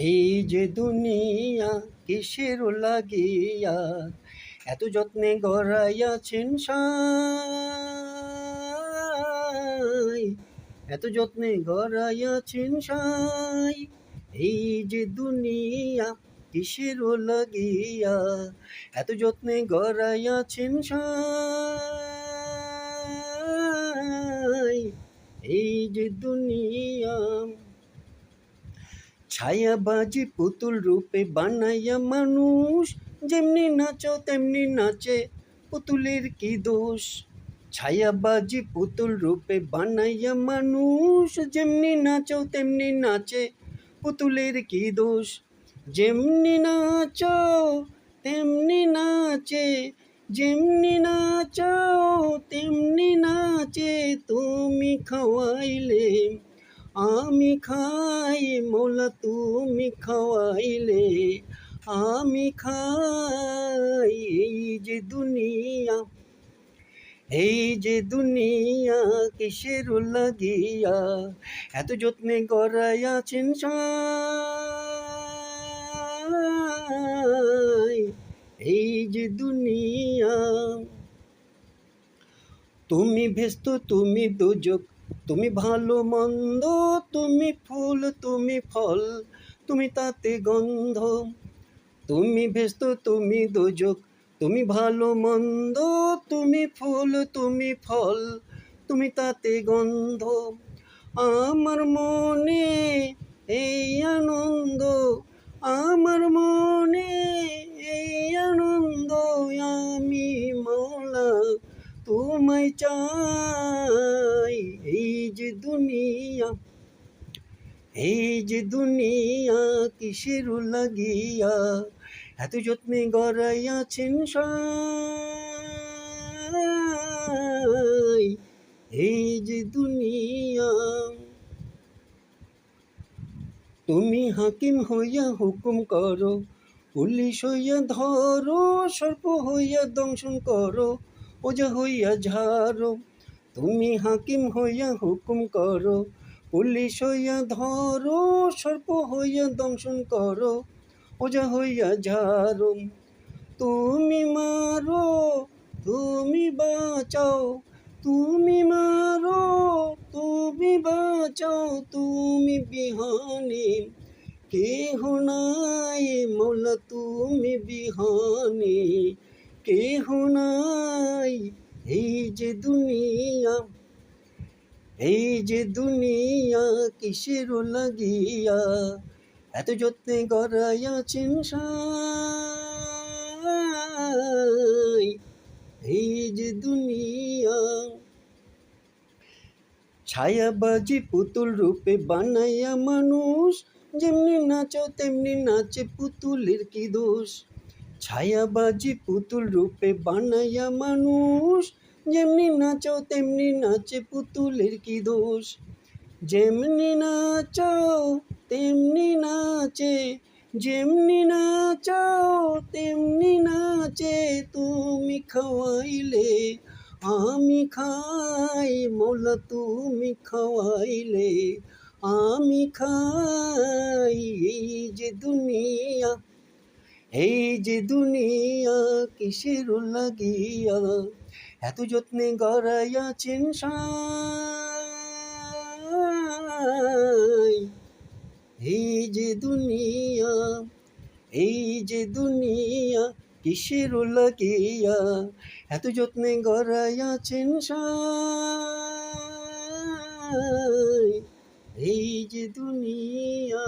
এই যে দুনিয়া কিসের লাগিয়া এত যত্নে গড়াইয়াছেন সাই, এত যত্নে গড়াইয়াছেন সাই। এই যে দুনিয়া কিসের লাগিয়া এত যত্নে গড়াইয়াছেন সাই। এই যে দুনিয়া ছায়াবাজি পুতুল রূপে বানাইয়া মানুষ, যেমনি নাচো তেমনি নাচে, পুতুলের কি দোষ। ছায়াবাজি পুতুল রূপে বানাইয়া মানুষ, যেমনি নাচো তেমনি নাচে, পুতুলের কি দোষ। যেমনি নাচো তেমনি নাচে, যেমনি নাচো তেমনি নাচে, তুমি খাওয়াইলে আমি খাই, মোলা তুমি খাওয়াইলে আমি খাই। এই যে দুনিয়া, এই যে দুনিয়া কিসের লাগিয়া এত যত্নে গড়াইয়াছেন সাই। এই যে দুনিয়া, তুমি ভেস্ত তুমি দোজক, তুমি ভালো মন্দ, তুমি ফুল তুমি ফল, তুমি তাতে গন্ধ। তুমি ভেস্ত তুমি দোজক, তুমি ভালো মন্দ, তুমি ফুল তুমি ফল, তুমি তাতে গন্ধ। আমার মনে এই আনন্দ, আমার মনে এই আনন্দ, আমি মৌলা তোমায় চাই। এই যে দুনিয়া, এই যে দুনিয়া কিসের লাগিয়া এত যত্নে গড়াইয়াছেন সাই। এই যে দুনিয়া, তুমি হাকিম হইয়া হুকুম করো, পুলিশ হইয়া ধরো, সর্প হইয়া দংশন করো, ওজা হইয়া ঝাড়ো। তুমি হাকিম হইয়া হুকুম করো, পুলিশ হইয়া ধরো, সর্প হইয়া দংশন করো, ওজা হইয়া ঝাড়ো। তুমি মারো তুমি বাঁচাও, তুমি মারো তুমি বাঁচাও, তুমি বিহানে কেহ নাই, মোলা তুমি বিহানে কেহ নাই। এই যে দুনিয়া, এই যে দুনিয়া কিসের লাগিয়া এত যত্নে গড়াইয়াছেন সাই। এই যে দুনিয়া, ছায়াবাজি পুতুল রূপে বানাইয়া মানুষ, যেমনি নাচো তেমনি নাচে, পুতুলের কি দোষ। ছায়াবাজি পুতুল রূপে বানাইয়া মানুষ, যেমনি নাচো তেমনি নাচে, পুতুলের কি দোষ। যেমনি নাচো তেমনি নাচে, যেমনি নাচো তেমনি নাচে, তুমি খাওয়াইলে আমি খাই, মোলা তুমি খাওয়াইলে আমি খাই। এই যে দুনিয়া, এই যে দুনিয়া কিসের লাগিয়া এত যত্নে গড়াইয়াছেন সাই। এই যে দুনিয়া, এই যে দুনিয়া কিসের লাগিয়া এত যত্নে গড়াইয়াছেন সাই। এই যে দুনিয়া।